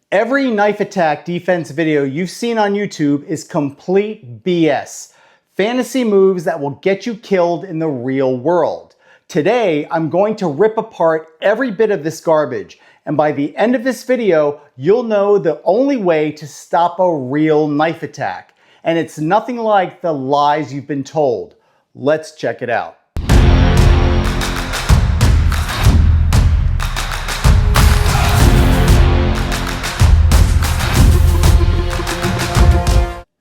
Every knife attack defense video you've seen on YouTube is complete BS. Fantasy moves that will get you killed in the real world. Today, I'm going to rip apart every bit of this garbage, and by the end of this video, you'll know the only way to stop a real knife attack. And it's nothing like the lies you've been told. Let's check it out.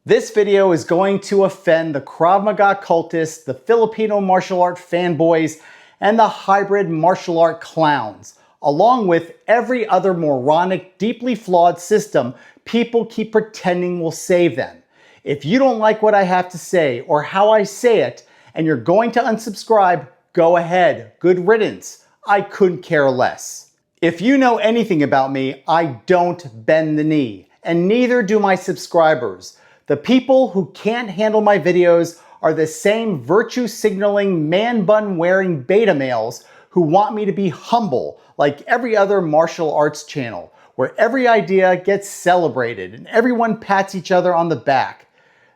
This video is going to offend the Krav Maga cultists, the Filipino martial art fanboys, and the hybrid martial art clowns, along with every other moronic, deeply flawed system people keep pretending will save them. If you don't like what I have to say or how I say it, and you're going to unsubscribe, go ahead. Good riddance. I couldn't care less. If you know anything about me, I don't bend the knee, and neither do my subscribers. The people who can't handle my videos are the same virtue-signaling, man-bun-wearing beta males who want me to be humble like every other martial arts channel, where every idea gets celebrated and everyone pats each other on the back.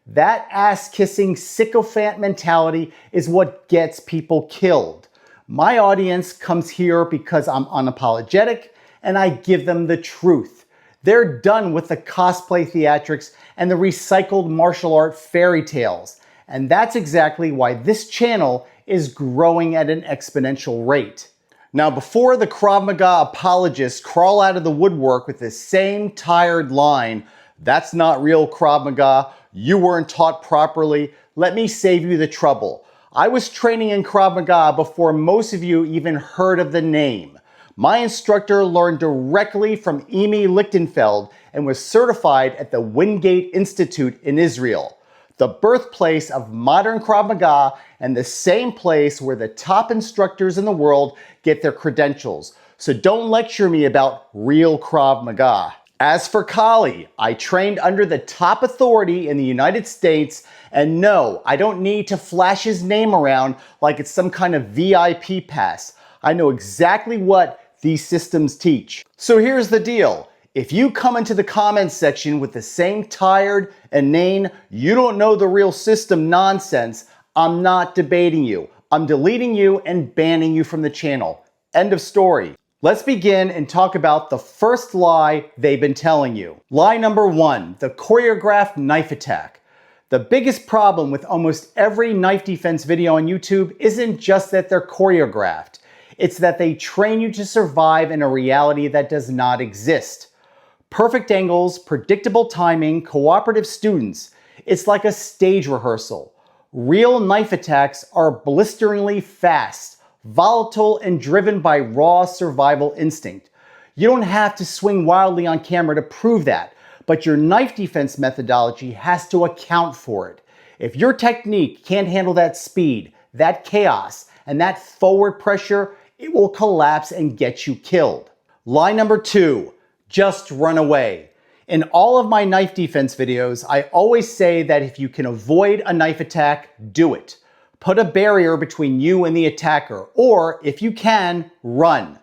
That ass-kissing sycophant mentality is what gets people killed. My audience comes here because I'm unapologetic and I give them the truth. They're done with the cosplay theatrics and the recycled martial art fairy tales. And that's exactly why this channel is growing at an exponential rate. Now, before the Krav Maga apologists crawl out of the woodwork with the same tired line, "That's not real Krav Maga, you weren't taught properly," let me save you the trouble. I was training in Krav Maga before most of you even heard of the name. My instructor learned directly from Emi Lichtenfeld and was certified at the Wingate Institute in Israel, the birthplace of modern Krav Maga and the same place where the top instructors in the world get their credentials. So don't lecture me about real Krav Maga. As for Kali, I trained under the top authority in the United States, and no, I don't need to flash his name around like it's some kind of VIP pass. I know exactly what these systems teach. So here's the deal. If you come into the comments section with the same tired, inane, you don't know the real system nonsense, I'm not debating you. I'm deleting you and banning you from the channel. End of story. Let's begin and talk about the first lie they've been telling you. Lie number 1, the choreographed knife attack. The biggest problem with almost every knife defense video on YouTube isn't just that they're choreographed. It's that they train you to survive in a reality that does not exist. Perfect angles, predictable timing, cooperative students. It's like a stage rehearsal. Real knife attacks are blisteringly fast, volatile, and driven by raw survival instinct. You don't have to swing wildly on camera to prove that, but your knife defense methodology has to account for it. If your technique can't handle that speed, that chaos, and that forward pressure, it will collapse and get you killed. Lie number 2, just run away. In all of my knife defense videos, I always say that if you can avoid a knife attack, do it. Put a barrier between you and the attacker, or if you can, run.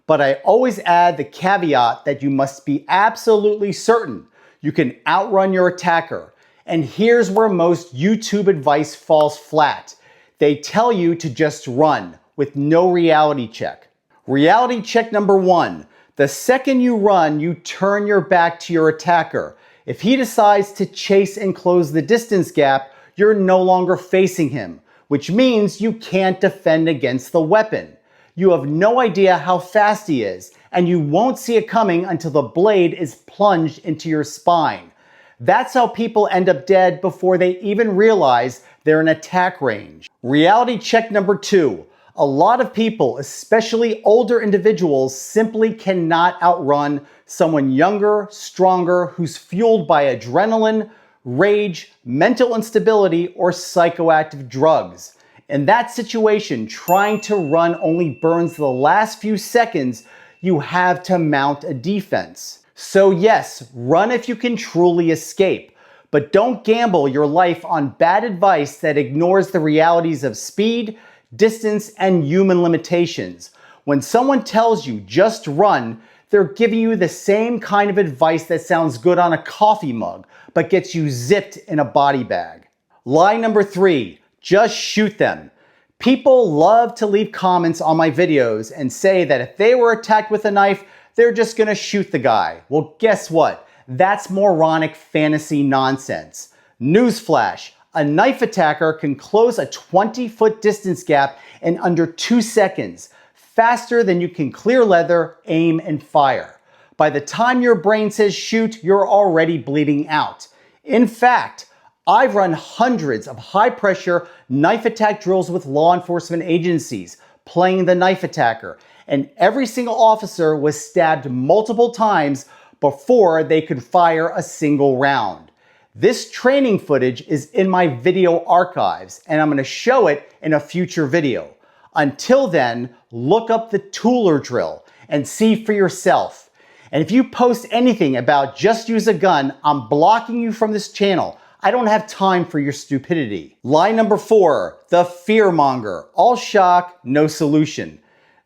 But I always add the caveat that you must be absolutely certain you can outrun your attacker. And here's where most YouTube advice falls flat. They tell you to just run, with no reality check. Reality check number 1. The second you run, you turn your back to your attacker. If he decides to chase and close the distance gap, you're no longer facing him, which means you can't defend against the weapon. You have no idea how fast he is, and you won't see it coming until the blade is plunged into your spine. That's how people end up dead before they even realize they're in attack range. Reality check number 2. A lot of people, especially older individuals, simply cannot outrun someone younger, stronger, who's fueled by adrenaline, rage, mental instability, or psychoactive drugs. In that situation, trying to run only burns the last few seconds you have to mount a defense. So yes, run if you can truly escape, but don't gamble your life on bad advice that ignores the realities of speed, distance, and human limitations. When someone tells you just run, They're giving you the same kind of advice that sounds good on a coffee mug, but gets you zipped in a body bag. Lie number 3, just shoot them. People love to leave comments on my videos and say that if they were attacked with a knife, they're just gonna shoot the guy. Well, guess what? That's moronic fantasy nonsense. Newsflash, a knife attacker can close a 20-foot distance gap in under 2 seconds, faster than you can clear leather, aim, and fire. By the time your brain says shoot, you're already bleeding out. In fact, I've run hundreds of high-pressure knife attack drills with law enforcement agencies, playing the knife attacker, and every single officer was stabbed multiple times before they could fire a single round. This training footage is in my video archives, and I'm going to show it in a future video. Until then, look up the Tooler drill and see for yourself. And if you post anything about just use a gun, I'm blocking you from this channel. I don't have time for your stupidity. Lie number 4, the fearmonger. All shock, no solution.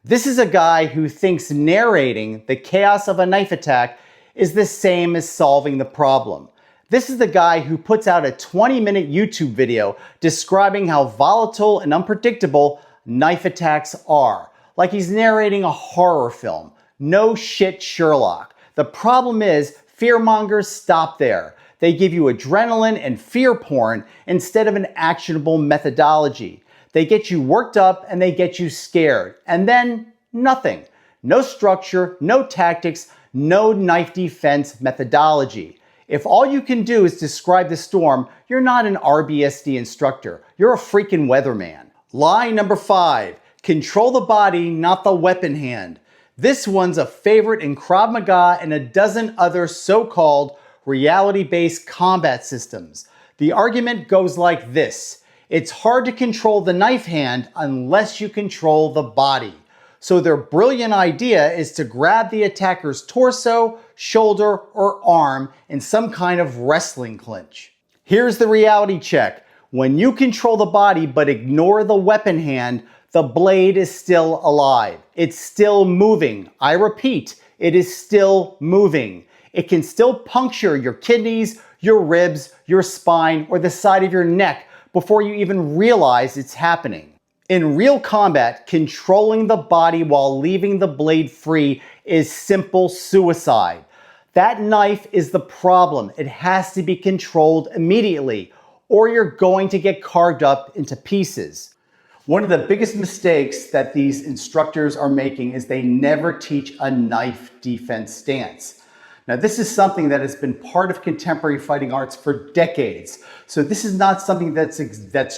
This is a guy who thinks narrating the chaos of a knife attack is the same as solving the problem. This is the guy who puts out a 20-minute YouTube video describing how volatile and unpredictable knife attacks are, like he's narrating a horror film. No shit, Sherlock. The problem is, fearmongers stop there. They give you adrenaline and fear porn instead of an actionable methodology. They get you worked up and they get you scared. And then nothing. No structure, no tactics, no knife defense methodology. If all you can do is describe the storm, you're not an RBSD instructor. You're a freaking weatherman. Lie number 5, control the body, not the weapon hand. This one's a favorite in Krav Maga and a dozen other so-called reality-based combat systems. The argument goes like this: it's hard to control the knife hand unless you control the body. So their brilliant idea is to grab the attacker's torso, shoulder, or arm in some kind of wrestling clinch. Here's the reality check. When you control the body but ignore the weapon hand, the blade is still alive. It's still moving. I repeat, it is still moving. It can still puncture your kidneys, your ribs, your spine, or the side of your neck before you even realize it's happening. In real combat, controlling the body while leaving the blade free is simple suicide. That knife is the problem. It has to be controlled immediately, or you're going to get carved up into pieces. One of the biggest mistakes that these instructors are making is they never teach a knife defense stance. Now, this is something that has been part of contemporary fighting arts for decades. So this is not something that's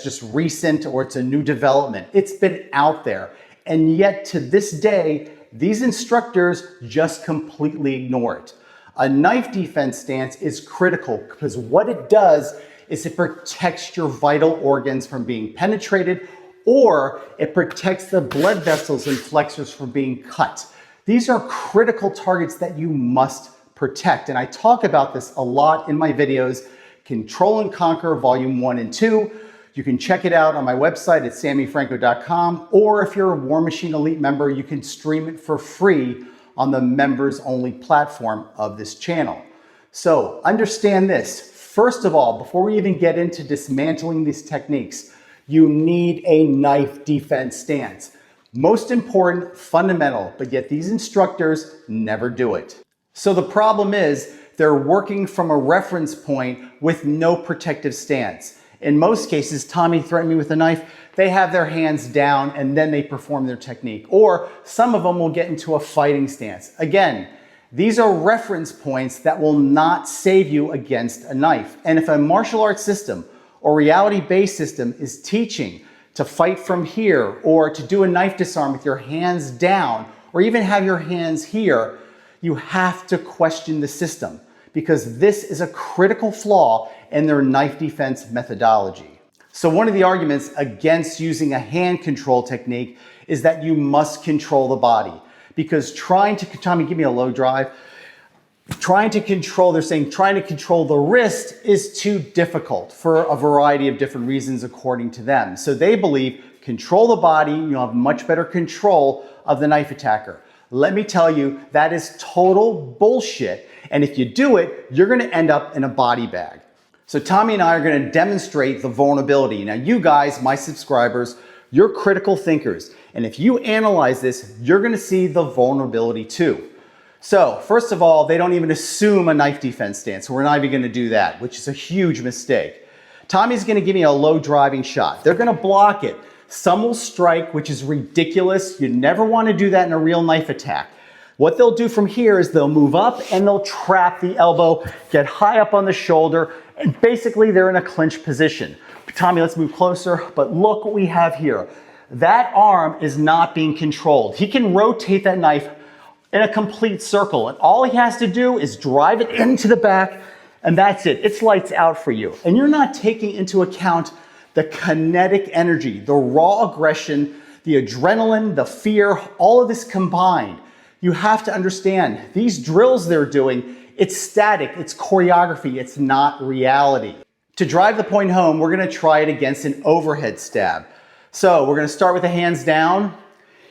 just recent or it's a new development. It's been out there. And yet to this day, these instructors just completely ignore it. A knife defense stance is critical because what it does is it protects your vital organs from being penetrated, or it protects the blood vessels and flexors from being cut. These are critical targets that you must protect. And I talk about this a lot in my videos, Control and Conquer Volume 1 and 2. You can check it out on my website at sammyfranco.com, or if you're a War Machine Elite member, you can stream it for free on the members only platform of this channel. So understand this. First of all, before we even get into dismantling these techniques, you need a knife defense stance. Most important, fundamental, but yet these instructors never do it. So the problem is they're working from a reference point with no protective stance. In most cases, Tommy threatened me with a knife, they have their hands down and then they perform their technique. Or some of them will get into a fighting stance. Again, these are reference points that will not save you against a knife. And if a martial arts system or reality-based system is teaching to fight from here or to do a knife disarm with your hands down or even have your hands here, you have to question the system because this is a critical flaw in their knife defense methodology. So one of the arguments against using a hand control technique is that you must control the body because Tommy, give me a low drive. Trying to control the wrist is too difficult for a variety of different reasons according to them. So they believe control the body, you'll have much better control of the knife attacker. Let me tell you, that is total bullshit. And if you do it, you're gonna end up in a body bag. So Tommy and I are gonna demonstrate the vulnerability. Now you guys, my subscribers, you're critical thinkers. And if you analyze this, you're gonna see the vulnerability too. So first of all, they don't even assume a knife defense stance. So we're not even gonna do that, which is a huge mistake. Tommy's gonna give me a low driving shot. They're gonna block it. Some will strike, which is ridiculous. You never wanna do that in a real knife attack. What they'll do from here is they'll move up and they'll trap the elbow, get high up on the shoulder, and basically they're in a clinch position. Tommy, let's move closer, but look what we have here. That arm is not being controlled. He can rotate that knife in a complete circle, and all he has to do is drive it into the back, and that's it. It's lights out for you. And you're not taking into account the kinetic energy, the raw aggression, the adrenaline, the fear, all of this combined. You have to understand, these drills they're doing, it's static, it's choreography, it's not reality. To drive the point home, we're gonna try it against an overhead stab. So we're gonna start with the hands down.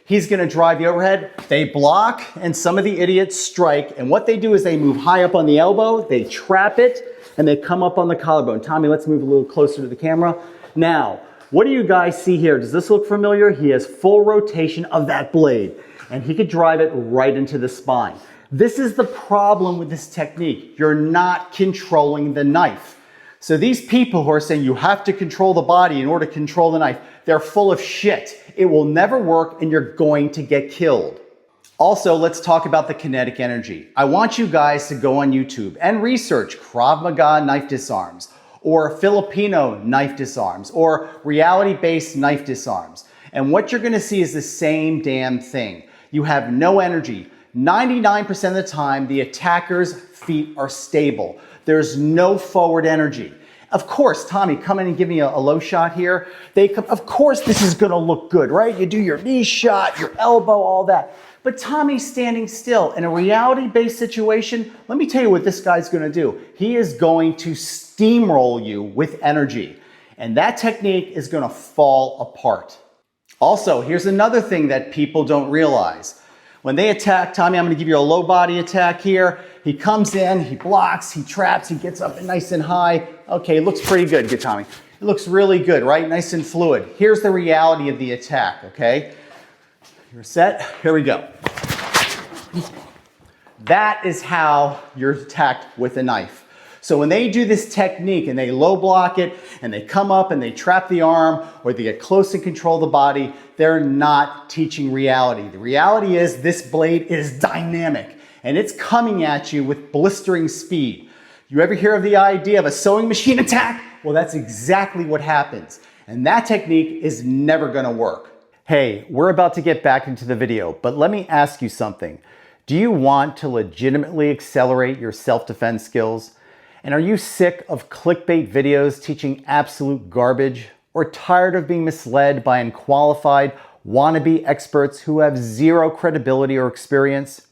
He's gonna drive the overhead. They block, and some of the idiots strike. And what they do is they move high up on the elbow, they trap it, and they come up on the collarbone. Tommy, let's move a little closer to the camera. Now, what do you guys see here? Does this look familiar? He has full rotation of that blade, and he could drive it right into the spine. This is the problem with this technique. You're not controlling the knife. So these people who are saying you have to control the body in order to control the knife, they're full of shit. It will never work and you're going to get killed. Also, let's talk about the kinetic energy. I want you guys to go on YouTube and research Krav Maga knife disarms, or Filipino knife disarms, or reality-based knife disarms. And what you're gonna see is the same damn thing. You have no energy. 99% of the time, the attacker's feet are stable. There's no forward energy. Of course, Tommy, come in and give me a low shot here. Of course, this is gonna look good, right? You do your knee shot, your elbow, all that. But Tommy's standing still. In a reality-based situation, let me tell you what this guy's gonna do. He is going to steamroll you with energy. And that technique is gonna fall apart. Also, here's another thing that people don't realize. When they attack, Tommy, I'm gonna give you a low body attack here. He comes in, he blocks, he traps, he gets up nice and high. Okay, looks pretty good, Tommy. It looks really good, right? Nice and fluid. Here's the reality of the attack, okay? You're set, here we go. That is how you're attacked with a knife. So when they do this technique and they low block it and they come up and they trap the arm or they get close and control the body, they're not teaching reality. The reality is this blade is dynamic and it's coming at you with blistering speed. You ever hear of the idea of a sewing machine attack? Well, that's exactly what happens. And that technique is never gonna work. Hey, we're about to get back into the video, but let me ask you something. Do you want to legitimately accelerate your self-defense skills? And are you sick of clickbait videos teaching absolute garbage? Or tired of being misled by unqualified wannabe experts who have zero credibility or experience?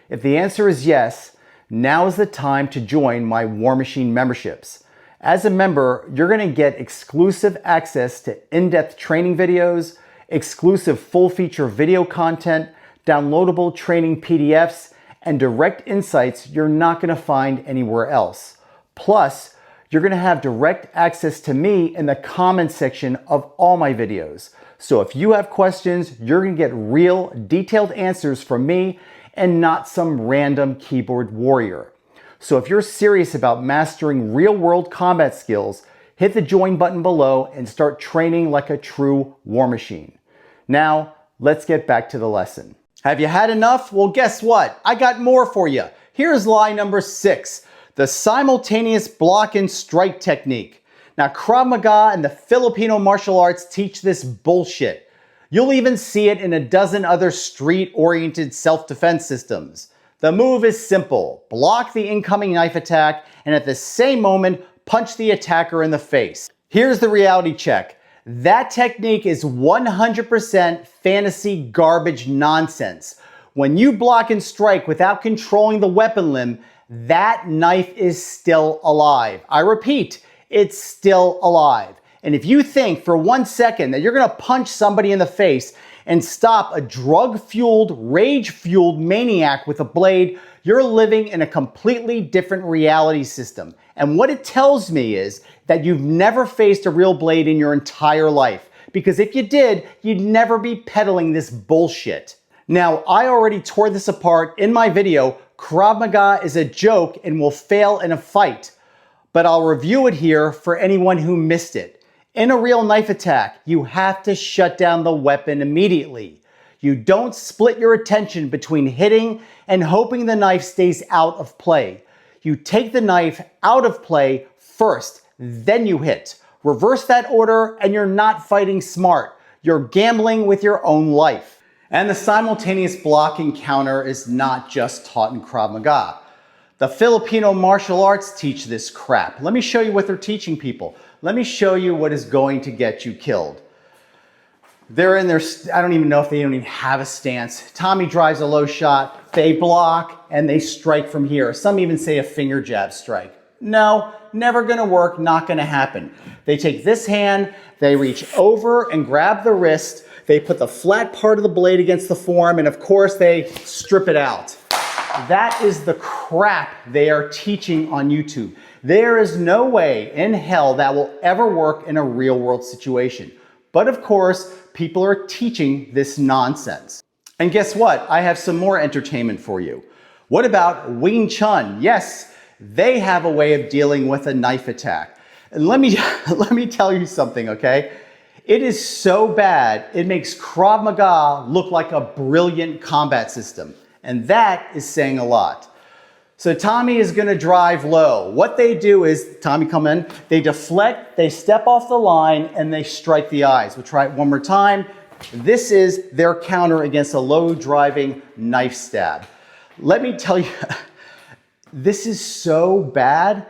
If the answer is yes, now is the time to join my War Machine memberships. As a member, you're gonna get exclusive access to in-depth training videos, exclusive full-feature video content, downloadable training PDFs, and direct insights you're not gonna find anywhere else. Plus, you're gonna have direct access to me in the comment section of all my videos. So if you have questions, you're gonna get real, detailed answers from me and not some random keyboard warrior. So if you're serious about mastering real-world combat skills, hit the join button below and start training like a true war machine. Now, let's get back to the lesson. Have you had enough? Well, guess what? I got more for you. Here's lie number 6. The simultaneous block and strike technique. Now, Krav Maga and the Filipino martial arts teach this bullshit. You'll even see it in a dozen other street-oriented self-defense systems. The move is simple. Block the incoming knife attack and at the same moment, punch the attacker in the face. Here's the reality check. That technique is 100% fantasy garbage nonsense. When you block and strike without controlling the weapon limb, that knife is still alive. I repeat, it's still alive. And if you think for 1 second that you're gonna punch somebody in the face and stop a drug-fueled, rage-fueled maniac with a blade, you're living in a completely different reality system. And what it tells me is that you've never faced a real blade in your entire life. Because if you did, you'd never be peddling this bullshit. Now, I already tore this apart in my video, Krav Maga is a joke and will fail in a fight. But I'll review it here for anyone who missed it. In a real knife attack, you have to shut down the weapon immediately. You don't split your attention between hitting and hoping the knife stays out of play. You take the knife out of play first, then you hit. Reverse that order and you're not fighting smart. You're gambling with your own life. And the simultaneous blocking counter is not just taught in Krav Maga. The Filipino martial arts teach this crap. Let me show you what they're teaching people. Let me show you what is going to get you killed. They're in their, I don't even know if they don't even have a stance. Tommy drives a low shot, they block, and they strike from here. Some even say a finger jab strike. No, never gonna work, not gonna happen. They take this hand, they reach over and grab the wrist, they put the flat part of the blade against the forearm, and of course they strip it out. That is the crap they are teaching on YouTube. There is no way in hell that will ever work in a real world situation. But of course, people are teaching this nonsense. And guess what? I have some more entertainment for you. What about Wing Chun? Yes, they have a way of dealing with a knife attack. And let me tell you something, okay? It is so bad, it makes Krav Maga look like a brilliant combat system. And that is saying a lot. So Tommy is gonna drive low. What they do is, Tommy come in, they deflect, they step off the line, and they strike the eyes. We'll try it one more time. This is their counter against a low driving knife stab. Let me tell you, this is so bad.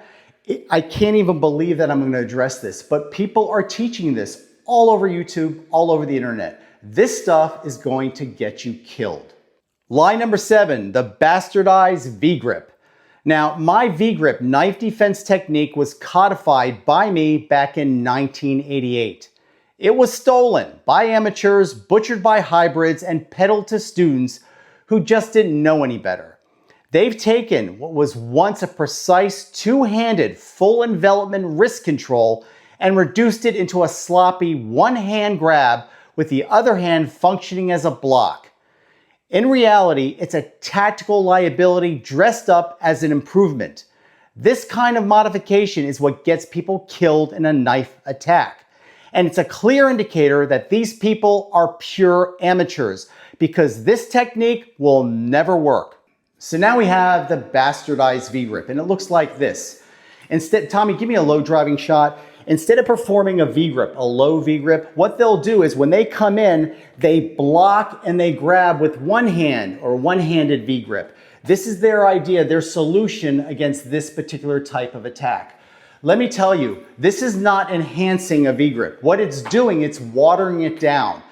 I can't even believe that I'm gonna address this, but people are teaching this all over YouTube, all over the internet. This stuff is going to get you killed. Lie number 7, the bastardized Vgrip. Now, my Vgrip knife defense technique was codified by me back in 1988. It was stolen by amateurs, butchered by hybrids, and peddled to students who just didn't know any better. They've taken what was once a precise two-handed full envelopment wrist control and reduced it into a sloppy one-hand grab with the other hand functioning as a block. In reality, it's a tactical liability dressed up as an improvement. This kind of modification is what gets people killed in a knife attack. And it's a clear indicator that these people are pure amateurs because this technique will never work. So now we have the bastardized Vgrip, and it looks like this. Instead, Tommy, give me a low driving shot. Instead of performing a Vgrip, a low Vgrip, what they'll do is when they come in, they block and they grab with one hand or one-handed Vgrip. This is their idea, their solution against this particular type of attack. Let me tell you, this is not enhancing a Vgrip. What it's doing, it's watering it down.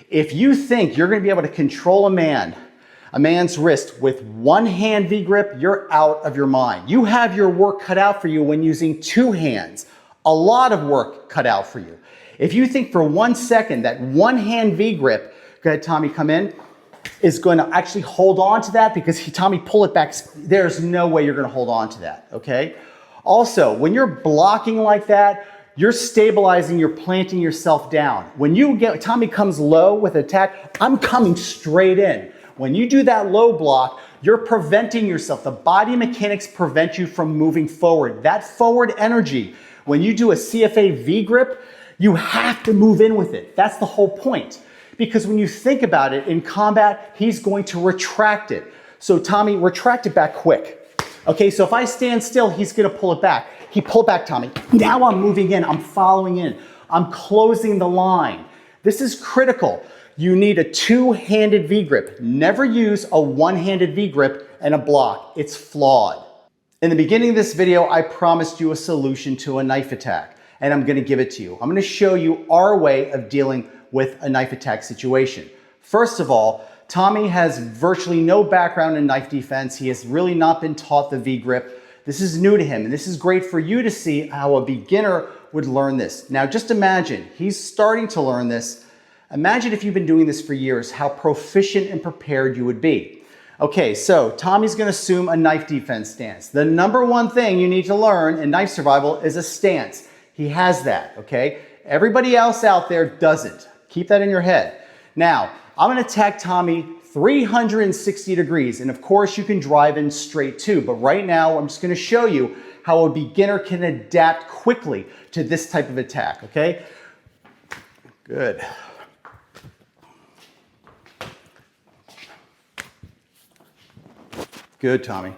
If you think you're going to be able to control a man's wrist with one hand Vgrip, you're out of your mind. You have your work cut out for you when using two hands. A lot of work cut out for you. If you think for 1 second that one hand Vgrip, go ahead Tommy, come in, is going to actually hold on to that because Tommy, pull it back. There's no way you're going to hold on to that, okay? Also, when you're blocking like that, you're stabilizing, you're planting yourself down. When Tommy comes low with attack, I'm coming straight in. When you do that low block, you're preventing yourself. The body mechanics prevent you from moving forward. That forward energy, when you do a CFA Vgrip, you have to move in with it. That's the whole point. Because when you think about it, in combat, he's going to retract it. So Tommy, retract it back quick. Okay, so if I stand still, he's gonna pull it back. He pulled back, Tommy. Now I'm moving in, I'm following in. I'm closing the line. This is critical. You need a two-handed Vgrip. Never use a one-handed Vgrip and a block. It's flawed. In the beginning of this video, I promised you a solution to a knife attack, and I'm gonna give it to you. I'm gonna show you our way of dealing with a knife attack situation. First of all, Tommy has virtually no background in knife defense. He has really not been taught the Vgrip. This is new to him, and this is great for you to see how a beginner would learn this. Now, just imagine, he's starting to learn this. Imagine if you've been doing this for years, how proficient and prepared you would be. Okay, so Tommy's gonna assume a knife defense stance. The number one thing you need to learn in knife survival is a stance. He has that, okay? Everybody else out there doesn't. Keep that in your head. Now, I'm gonna attack Tommy 360 degrees, and of course you can drive in straight too, but right now I'm just gonna show you how a beginner can adapt quickly to this type of attack, okay? Good. Good, Tommy.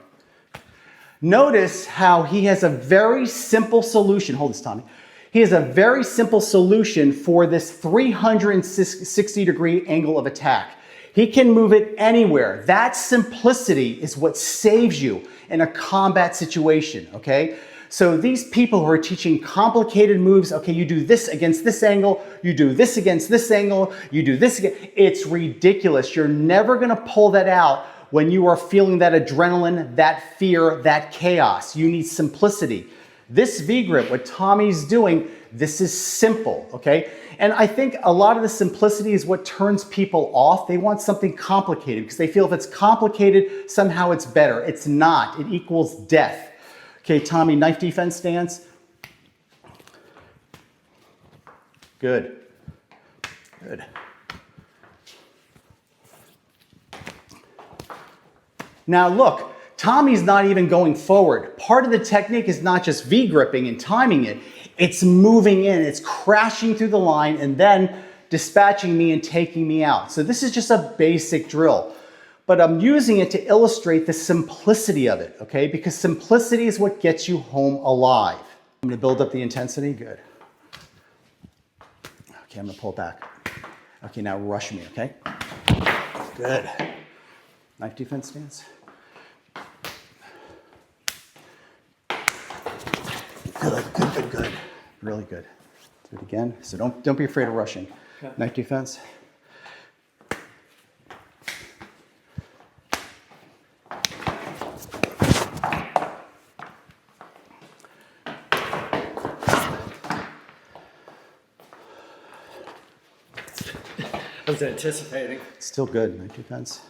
Notice how he has a very simple solution. Hold this, Tommy. He has a very simple solution for this 360-degree angle of attack. He can move it anywhere. That simplicity is what saves you in a combat situation, okay? So these people who are teaching complicated moves, okay, you do this against this angle, you do this against this angle, you do this again. It's ridiculous. You're never gonna pull that out when you are feeling that adrenaline, that fear, that chaos. You need simplicity. This V-grip, what Tommy's doing, this is simple, okay? And I think a lot of the simplicity is what turns people off. They want something complicated because they feel if it's complicated, somehow it's better. It's not, it equals death. Okay, Tommy, knife defense stance. Good, good. Now look, Tommy's not even going forward. Part of the technique is not just V-gripping and timing it, it's moving in, it's crashing through the line and then dispatching me and taking me out. So this is just a basic drill, but I'm using it to illustrate the simplicity of it, okay? Because simplicity is what gets you home alive. I'm gonna build up the intensity, good. Okay, I'm gonna pull it back. Okay, now rush me, okay? Good. Knife defense stance. Good, good, good, good. Really good. Do it again. So don't be afraid of rushing. Okay. Knife defense. I was anticipating. Still good, knife defense.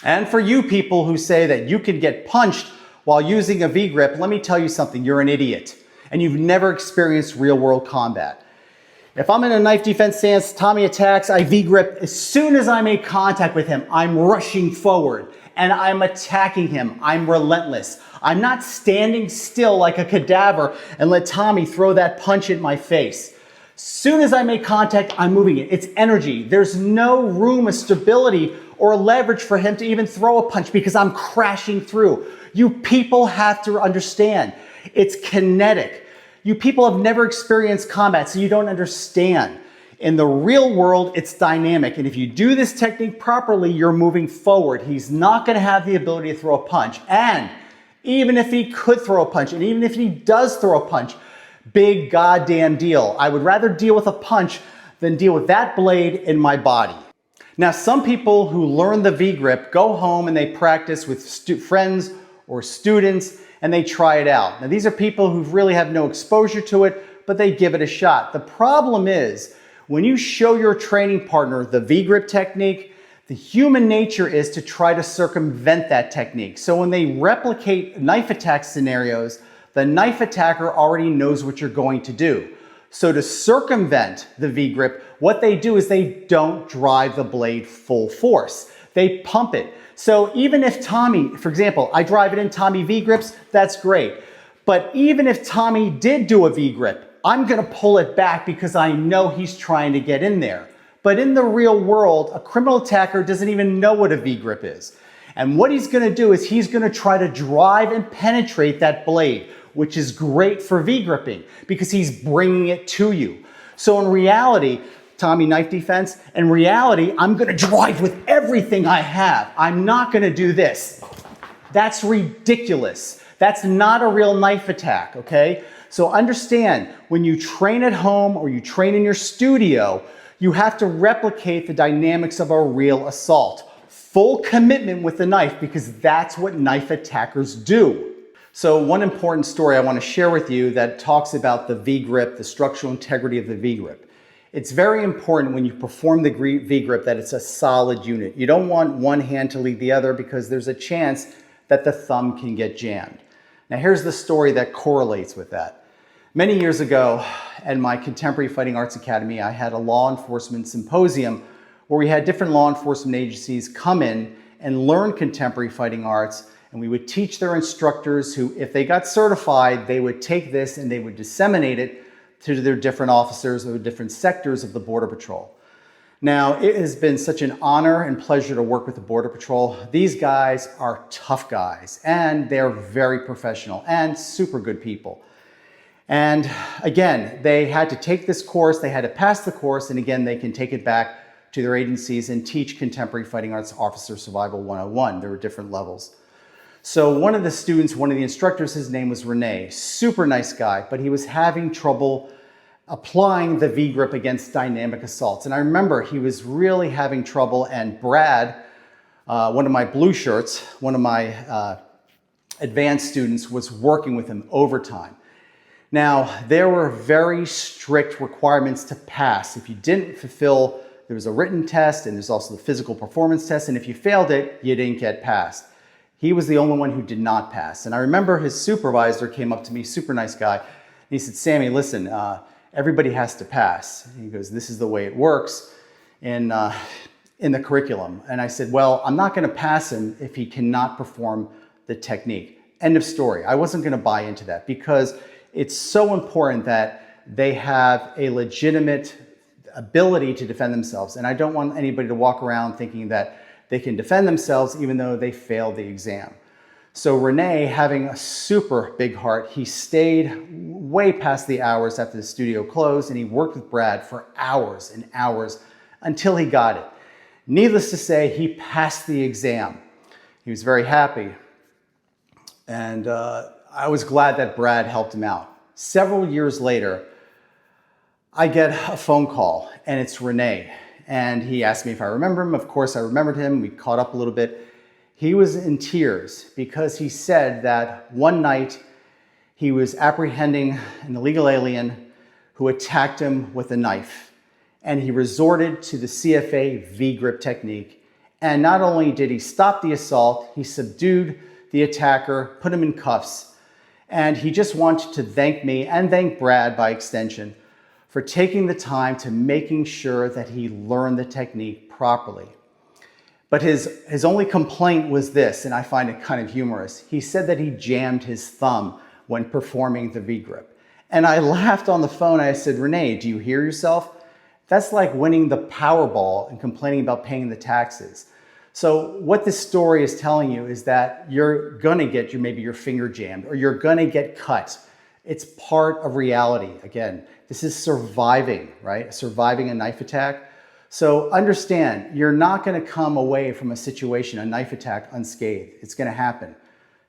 And for you people who say that you can get punched while using a V-grip, let me tell you something, you're an idiot. And you've never experienced real-world combat. If I'm in a knife defense stance, Tommy attacks, I V-grip. As soon as I make contact with him, I'm rushing forward and I'm attacking him. I'm relentless. I'm not standing still like a cadaver and let Tommy throw that punch in my face. Soon as I make contact, I'm moving it. It's energy. There's no room of stability or leverage for him to even throw a punch because I'm crashing through. You people have to understand, it's kinetic. You people have never experienced combat, so you don't understand. In the real world, it's dynamic, and if you do this technique properly, you're moving forward. He's not gonna have the ability to throw a punch, and even if he could throw a punch, and even if he does throw a punch, big goddamn deal. I would rather deal with a punch than deal with that blade in my body. Now, some people who learn the V-grip go home and they practice with friends or students and they try it out. Now, these are people who really have no exposure to it, but they give it a shot. The problem is, when you show your training partner the V-grip technique, the human nature is to try to circumvent that technique. So when they replicate knife attack scenarios, the knife attacker already knows what you're going to do. So to circumvent the V-grip, what they do is they don't drive the blade full force. They pump it. So even if Tommy, for example, I drive it in, Tommy V-grips, that's great. But even if Tommy did do a V-grip, I'm gonna pull it back because I know he's trying to get in there. But in the real world, a criminal attacker doesn't even know what a V-grip is. And what he's gonna do is he's gonna try to drive and penetrate that blade, which is great for V-gripping because he's bringing it to you. So in reality, Tommy knife defense, in reality, I'm gonna drive with everything I have. I'm not gonna do this. That's ridiculous. That's not a real knife attack, okay? So understand, when you train at home or you train in your studio, you have to replicate the dynamics of a real assault. Full commitment with the knife because that's what knife attackers do. So one important story I want to share with you that talks about the Vgrip, the structural integrity of the Vgrip. It's very important when you perform the Vgrip that it's a solid unit. You don't want one hand to lead the other because there's a chance that the thumb can get jammed. Now here's the story that correlates with that. Many years ago at my Contemporary Fighting Arts Academy, I had a law enforcement symposium where we had different law enforcement agencies come in and learn contemporary fighting arts, and we would teach their instructors who, if they got certified, they would take this and they would disseminate it to their different officers or different sectors of the Border Patrol. Now, it has been such an honor and pleasure to work with the Border Patrol. These guys are tough guys, and they're very professional and super good people. And again, they had to take this course, they had to pass the course, and again, they can take it back to their agencies and teach Contemporary Fighting Arts Officer Survival 101. There were different levels. So one of the students, one of the instructors, his name was Rene, super nice guy, but he was having trouble applying the V-grip against dynamic assaults. And I remember he was really having trouble, and Brad, one of my blue shirts, one of my advanced students, was working with him overtime. Now, there were very strict requirements to pass. If you didn't fulfill, there was a written test and there's also the physical performance test, and if you failed it, you didn't get passed. He was the only one who did not pass. And I remember his supervisor came up to me, super nice guy, and he said, Sammy, listen, everybody has to pass. And he goes, this is the way it works in the curriculum. And I said, well, I'm not gonna pass him if he cannot perform the technique. End of story. I wasn't gonna buy into that because it's so important that they have a legitimate ability to defend themselves. And I don't want anybody to walk around thinking that they can defend themselves even though they failed the exam. So Rene, having a super big heart, he stayed way past the hours after the studio closed, and he worked with Brad for hours and hours until he got it. Needless to say, he passed the exam. He was very happy. And I was glad that Brad helped him out. Several years later, I get a phone call, and it's Rene. And he asked me if I remember him. Of course, I remembered him. We caught up a little bit. He was in tears because he said that one night he was apprehending an illegal alien who attacked him with a knife. And he resorted to the CFA V-grip technique. And not only did he stop the assault, he subdued the attacker, put him in cuffs. And he just wanted to thank me and thank Brad by extension for taking the time to making sure that he learned the technique properly. But his only complaint was this, and I find it kind of humorous. He said that he jammed his thumb when performing the V-grip. And I laughed on the phone. I said, Rene, do you hear yourself? That's like winning the Powerball and complaining about paying the taxes. So what this story is telling you is that you're gonna get maybe your finger jammed, or you're gonna get cut. It's part of reality. Again, this is surviving, right? Surviving a knife attack. So understand, you're not gonna come away from a situation, a knife attack, unscathed. It's gonna happen.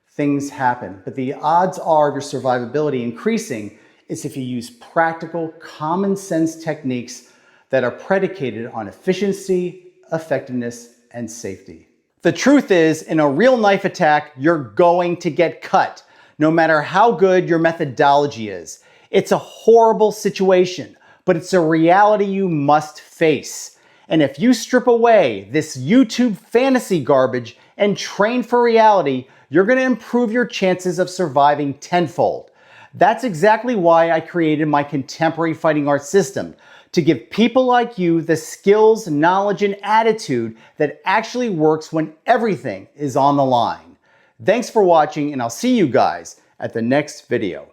Things happen. But the odds are of your survivability increasing is if you use practical, common sense techniques that are predicated on efficiency, effectiveness, and safety. The truth is, in a real knife attack, you're going to get cut, no matter how good your methodology is. It's a horrible situation, but it's a reality you must face. And if you strip away this YouTube fantasy garbage and train for reality, you're gonna improve your chances of surviving tenfold. That's exactly why I created my contemporary fighting arts system, to give people like you the skills, knowledge, and attitude that actually works when everything is on the line. Thanks for watching, and I'll see you guys at the next video.